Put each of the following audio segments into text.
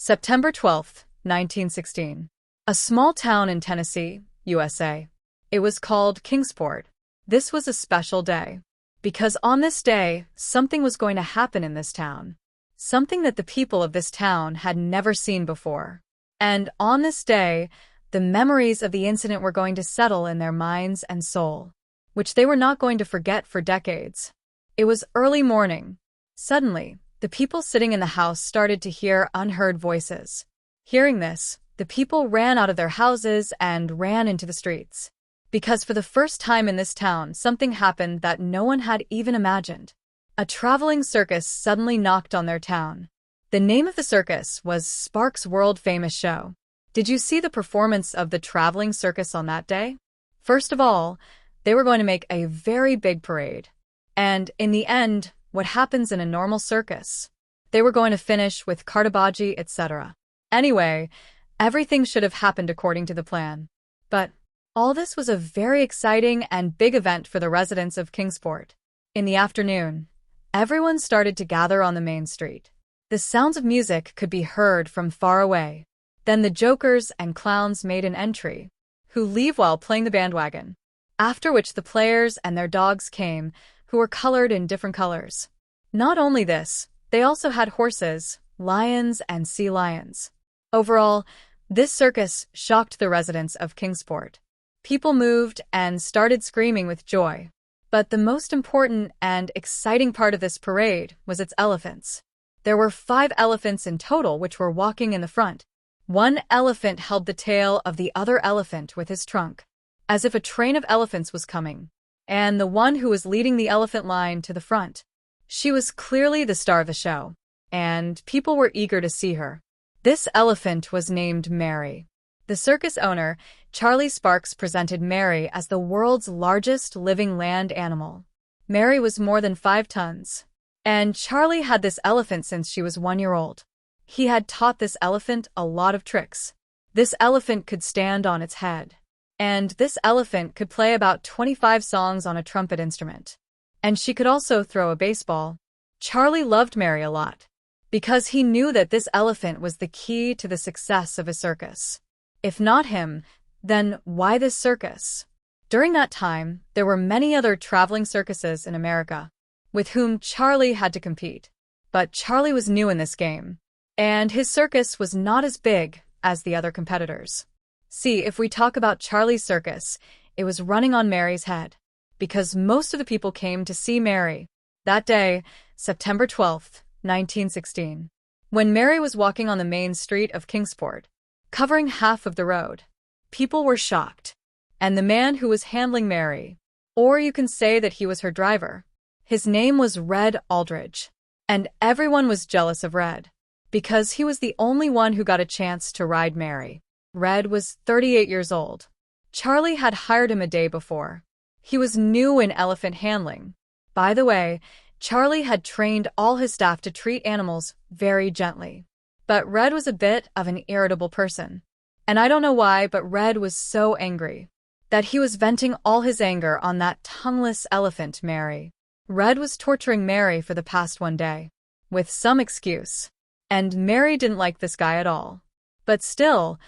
September 12th, 1916. A small town in Tennessee, USA. It was called Kingsport. This was a special day, because on this day, something was going to happen in this town. Something that the people of this town had never seen before. And on this day, the memories of the incident were going to settle in their minds and soul, which they were not going to forget for decades. It was early morning. Suddenly, the people sitting in the house started to hear unheard voices. Hearing this, the people ran out of their houses and ran into the streets. Because for the first time in this town, something happened that no one had even imagined. A traveling circus suddenly knocked on their town. The name of the circus was Sparks' world-famous show. Did you see the performance of the traveling circus on that day? First of all, they were going to make a very big parade. And in the end, what happens in a normal circus? They were going to finish with cartabaji, etc. Anyway, everything should have happened according to the plan. But all this was a very exciting and big event for the residents of Kingsport. In the afternoon, everyone started to gather on the main street. The sounds of music could be heard from far away. Then the jokers and clowns made an entry, who leave while playing the bandwagon. After which the players and their dogs came, who were colored in different colors. Not only this, they also had horses, lions, and sea lions. Overall, this circus shocked the residents of Kingsport. People moved and started screaming with joy. But the most important and exciting part of this parade was its elephants. There were 5 elephants in total which were walking in the front. One elephant held the tail of the other elephant with his trunk, as if a train of elephants was coming. And the one who was leading the elephant line to the front. She was clearly the star of the show, and people were eager to see her. This elephant was named Mary. The circus owner, Charlie Sparks, presented Mary as the world's largest living land animal. Mary was more than 5 tons. And Charlie had this elephant since she was 1 year old. He had taught this elephant a lot of tricks. This elephant could stand on its head. And this elephant could play about 25 songs on a trumpet instrument. And she could also throw a baseball. Charlie loved Mary a lot, because he knew that this elephant was the key to the success of a circus. If not him, then why this circus? During that time, there were many other traveling circuses in America, with whom Charlie had to compete. But Charlie was new in this game, and his circus was not as big as the other competitors. See, if we talk about Charlie's circus, it was running on Mary's head, because most of the people came to see Mary. That day, September 12th, 1916, when Mary was walking on the main street of Kingsport, covering half of the road, people were shocked. And the man who was handling Mary, or you can say that he was her driver, his name was Red Aldridge. And everyone was jealous of Red, because he was the only one who got a chance to ride Mary. Red was 38 years old. Charlie had hired him a day before. He was new in elephant handling. By the way, Charlie had trained all his staff to treat animals very gently. But Red was a bit of an irritable person. And I don't know why, but Red was so angry that he was venting all his anger on that tongueless elephant, Mary. Red was torturing Mary for the past 1 day, with some excuse. And Mary didn't like this guy at all. But still,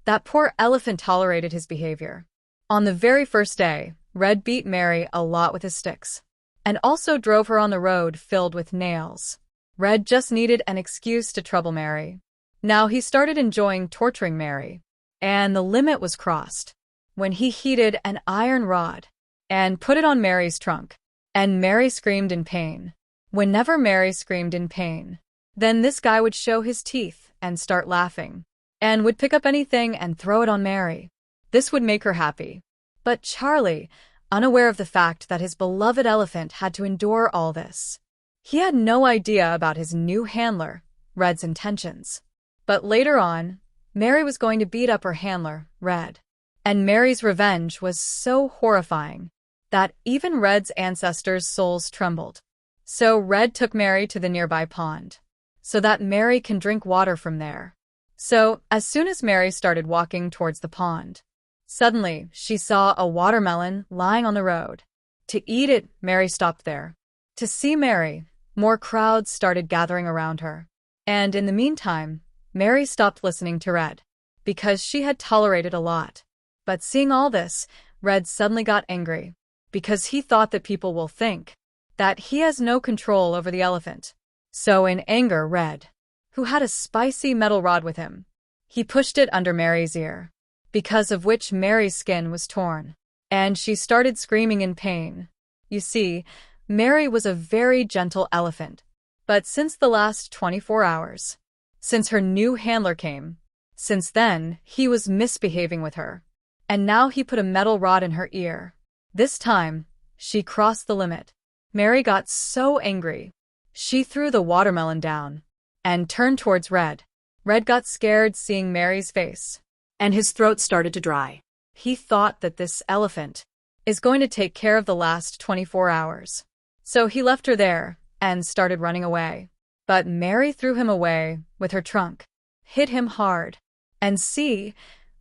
that poor elephant tolerated his behavior. On the very first day, Red beat Mary a lot with his sticks, and also drove her on the road filled with nails. Red just needed an excuse to trouble Mary. Now he started enjoying torturing Mary, and the limit was crossed when he heated an iron rod and put it on Mary's trunk, and Mary screamed in pain. Whenever Mary screamed in pain, then this guy would show his teeth and start laughing, and would pick up anything and throw it on Mary. This would make her happy. But Charlie, unaware of the fact that his beloved elephant had to endure all this, he had no idea about his new handler, Red's intentions. But later on, Mary was going to beat up her handler, Red. And Mary's revenge was so horrifying that even Red's ancestors' souls trembled. So Red took Mary to the nearby pond, so that Mary can drink water from there. So, as soon as Mary started walking towards the pond, suddenly she saw a watermelon lying on the road. To eat it, Mary stopped there. To see Mary, more crowds started gathering around her. And in the meantime, Mary stopped listening to Red, because she had tolerated a lot. But seeing all this, Red suddenly got angry, because he thought that people will think that he has no control over the elephant. So in anger, Red, who had a spicy metal rod with him, he pushed it under Mary's ear, because of which Mary's skin was torn, and she started screaming in pain. You see, Mary was a very gentle elephant, but since the last 24 hours, since her new handler came, since then he was misbehaving with her, and now he put a metal rod in her ear. This time, she crossed the limit. Mary got so angry, she threw the watermelon down and turned towards Red. Red got scared seeing Mary's face, and his throat started to dry. He thought that this elephant is going to take care of the last 24 hours. So he left her there and started running away. But Mary threw him away with her trunk, hit him hard, and see,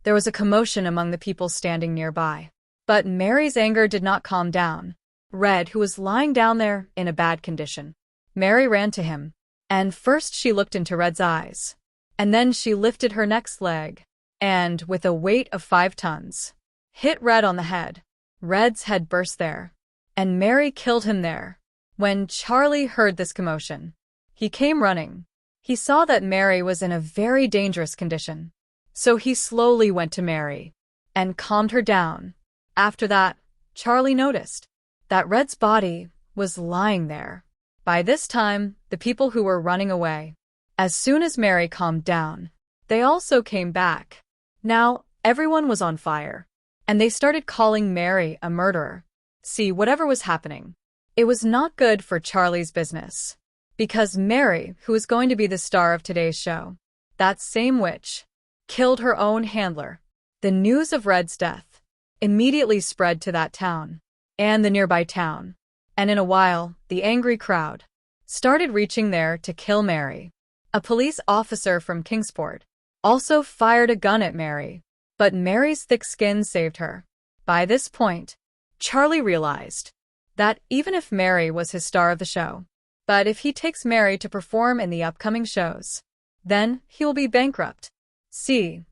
there was a commotion among the people standing nearby. But Mary's anger did not calm down. Red, who was lying down there in a bad condition. Mary ran to him, and first she looked into Red's eyes, and then she lifted her next leg, and with a weight of 5 tons, hit Red on the head. Red's head burst there, and Mary killed him there. When Charlie heard this commotion, he came running. He saw that Mary was in a very dangerous condition, so he slowly went to Mary and calmed her down. After that, Charlie noticed that Red's body was lying there. By this time, the people who were running away, as soon as Mary calmed down, they also came back. Now, everyone was on fire, and they started calling Mary a murderer. See, whatever was happening, it was not good for Charlie's business, because Mary, who was going to be the star of today's show, that same witch, killed her own handler. The news of Red's death immediately spread to that town and the nearby town, and in a while, the angry crowd started reaching there to kill Mary. A police officer from Kingsport also fired a gun at Mary, but Mary's thick skin saved her. By this point, Charlie realized that even if Mary was his star of the show, but if he takes Mary to perform in the upcoming shows, then he will be bankrupt. See,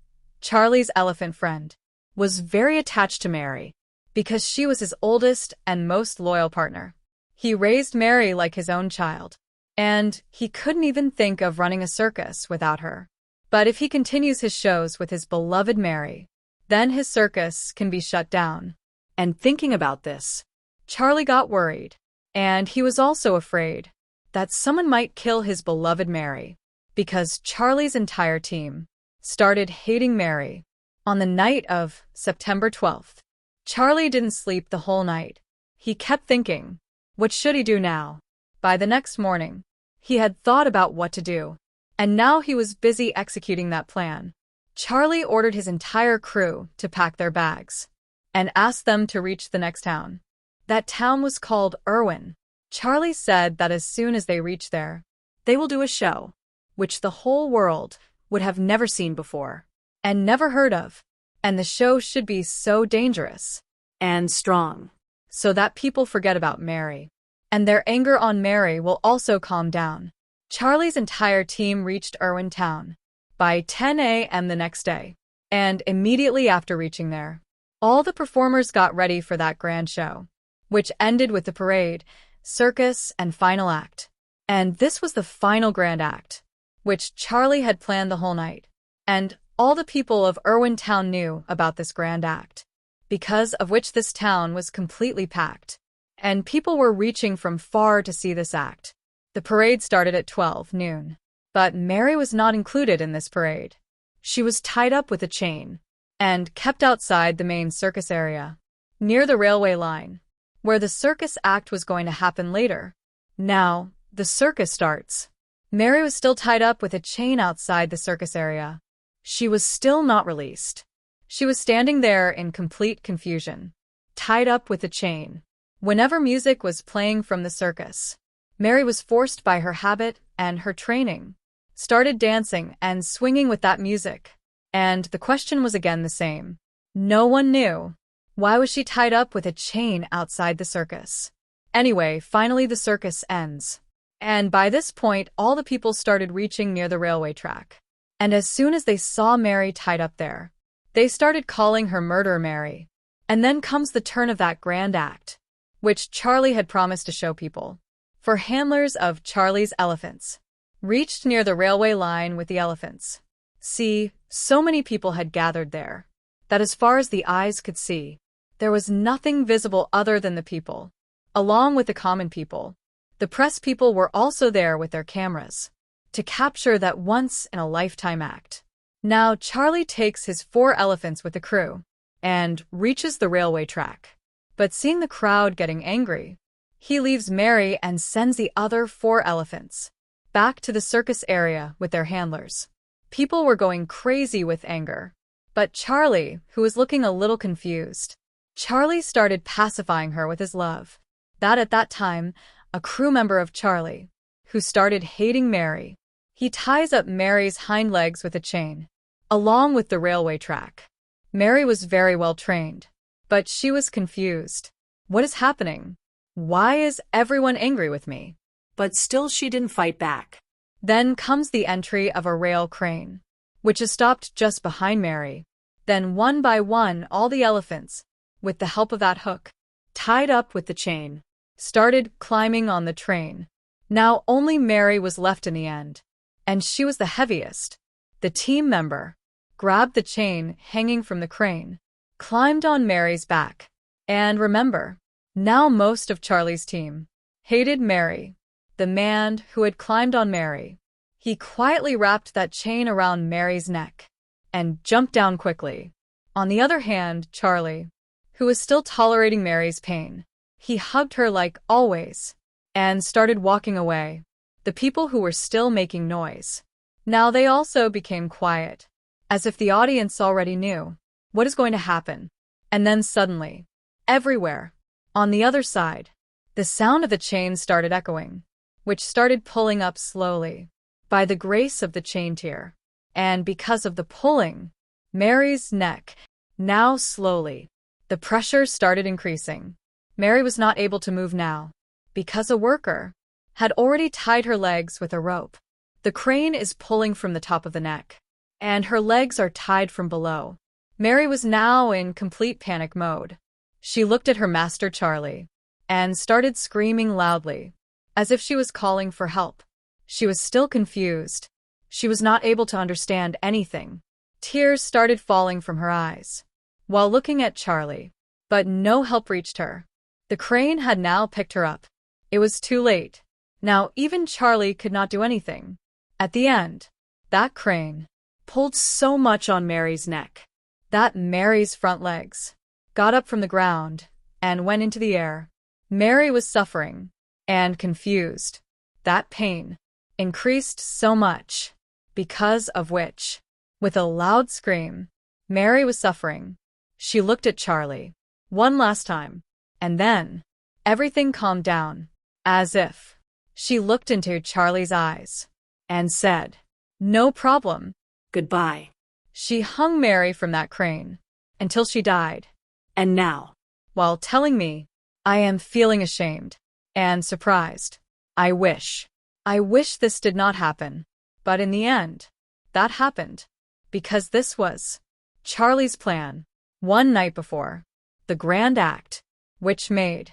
Charlie's elephant friend was very attached to Mary because she was his oldest and most loyal partner. He raised Mary like his own child, and he couldn't even think of running a circus without her. But if he continues his shows with his beloved Mary, then his circus can be shut down. And thinking about this, Charlie got worried, and he was also afraid that someone might kill his beloved Mary, because Charlie's entire team started hating Mary. On the night of September 12th, Charlie didn't sleep the whole night. He kept thinking, what should he do now? By the next morning, he had thought about what to do, and now he was busy executing that plan. Charlie ordered his entire crew to pack their bags and asked them to reach the next town. That town was called Erwin. Charlie said that as soon as they reach there, they will do a show, which the whole world would have never seen before and never heard of. And the show should be so dangerous and strong, so that people forget about Mary, and their anger on Mary will also calm down. Charlie's entire team reached Erwin town by 10 a.m. the next day, and immediately after reaching there, all the performers got ready for that grand show, which ended with the parade, circus, and final act. And this was the final grand act, which Charlie had planned the whole night. And all the people of Erwin town knew about this grand act, because of which this town was completely packed, and people were reaching from far to see this act. The parade started at 12 noon, but Mary was not included in this parade. She was tied up with a chain and kept outside the main circus area, near the railway line, where the circus act was going to happen later. Now, the circus starts. Mary was still tied up with a chain outside the circus area. She was still not released. She was standing there in complete confusion, tied up with a chain. Whenever music was playing from the circus, Mary was forced by her habit and her training, started dancing and swinging with that music. And the question was again the same. No one knew. Why was she tied up with a chain outside the circus? Anyway, finally the circus ends. And by this point, all the people started reaching near the railway track. And as soon as they saw Mary tied up there, they started calling her Murder Mary. And then comes the turn of that grand act, which Charlie had promised to show people. For handlers of Charlie's elephants reached near the railway line with the elephants. See, so many people had gathered there, that as far as the eyes could see, there was nothing visible other than the people, along with the common people. The press people were also there with their cameras, to capture that once-in-a-lifetime act. Now Charlie takes his 4 elephants with the crew, and reaches the railway track. But seeing the crowd getting angry, he leaves Mary and sends the other 4 elephants back to the circus area with their handlers. People were going crazy with anger. But Charlie, who was looking a little confused, Charlie started pacifying her with his love. At that time, a crew member of Charlie, who started hating Mary, he ties up Mary's hind legs with a chain, along with the railway track. Mary was very well trained, but she was confused. What is happening? Why is everyone angry with me? But still she didn't fight back. Then comes the entry of a rail crane, which is stopped just behind Mary. Then one by one all the elephants, with the help of that hook, tied up with the chain, started climbing on the train. Now only Mary was left in the end, and she was the heaviest. The team member grabbed the chain hanging from the crane, climbed on Mary's back. And remember, now most of Charlie's team hated Mary, the man who had climbed on Mary. He quietly wrapped that chain around Mary's neck and jumped down quickly. On the other hand, Charlie, who was still tolerating Mary's pain, he hugged her like always and started walking away. The people who were still making noise, now they also became quiet, as if the audience already knew what is going to happen. And then suddenly, everywhere, on the other side, the sound of the chain started echoing, which started pulling up slowly, by the grace of the chain tier. And because of the pulling, Mary's neck, now slowly, the pressure started increasing. Mary was not able to move now, because a worker had already tied her legs with a rope. The crane is pulling from the top of the neck, and her legs are tied from below. Mary was now in complete panic mode. She looked at her master Charlie, and started screaming loudly, as if she was calling for help. She was still confused. She was not able to understand anything. Tears started falling from her eyes, while looking at Charlie, but no help reached her. The crane had now picked her up. It was too late. Now even Charlie could not do anything. At the end, that crane pulled so much on Mary's neck that Mary's front legs got up from the ground and went into the air. Mary was suffering and confused. That pain increased so much, because of which, with a loud scream, Mary was suffering. She looked at Charlie one last time, and then everything calmed down, as if she looked into Charlie's eyes and said, "No problem. Goodbye." She hung Mary from that crane until she died. And now, while telling me, I am feeling ashamed and surprised. I wish this did not happen. But in the end, that happened, because this was Charlie's plan. One night before the grand act, which made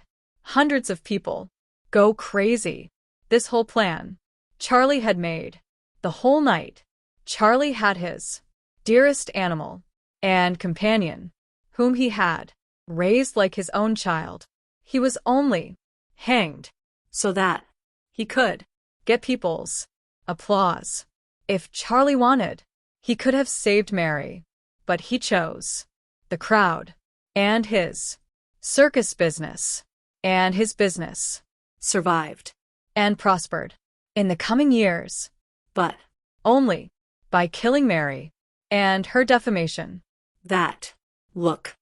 hundreds of people go crazy. This whole plan Charlie had made. The whole night, Charlie had his dearest animal and companion, whom he had raised like his own child. He was only hanged so that he could get people's applause. If Charlie wanted, he could have saved Mary, but he chose the crowd and his circus business, and his business survived and prospered in the coming years, but only by killing Mary and her defamation. That, look.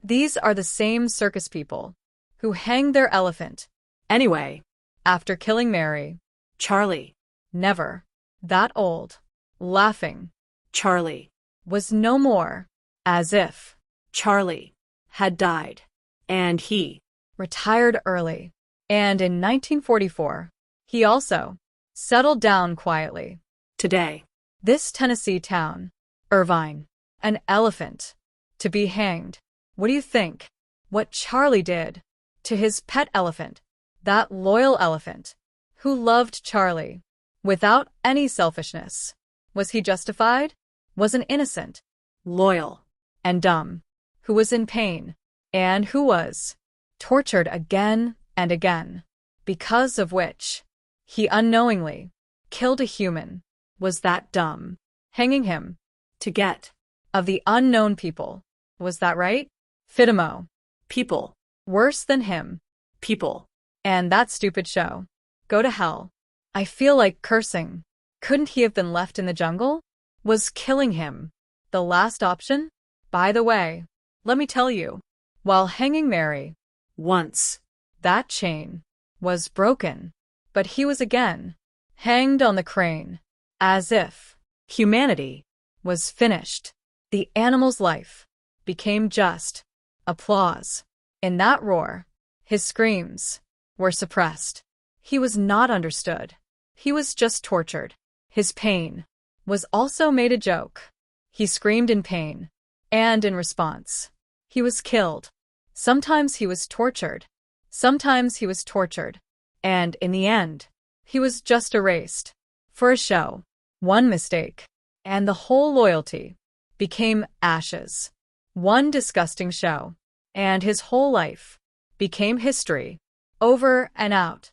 These are the same circus people who hanged their elephant. Anyway, after killing Mary, Charlie, never that old, laughing Charlie, was no more, as if Charlie had died, and he retired early. And in 1944, he also settled down quietly. Today, This Tennessee town, Erwin, an elephant, to be hanged. What do you think? What Charlie did to his pet elephant, that loyal elephant, who loved Charlie, without any selfishness. Was he justified? Was an innocent, Loyal. and dumb, who was in pain, and who was tortured again and again, because of which he unknowingly killed a human. Was that dumb? Hanging him To get. of the unknown people. Was that right? Fidimo. People. Worse than him. People. And that stupid show. Go to hell. I feel like cursing. Couldn't he have been left in the jungle? Was killing him the last option? By the way, let me tell you, while hanging Mary, Once. that chain was broken, but he was again hanged on the crane, as if humanity was finished. The animal's life became just applause. In that roar, his screams were suppressed. He was not understood. He was just tortured. His pain was also made a joke. He screamed in pain, and in response, he was killed. Sometimes he was tortured. Sometimes he was tortured. And in the end, he was just erased. For a show, one mistake, and the whole loyalty became ashes. One disgusting show, and his whole life became history. Over and out.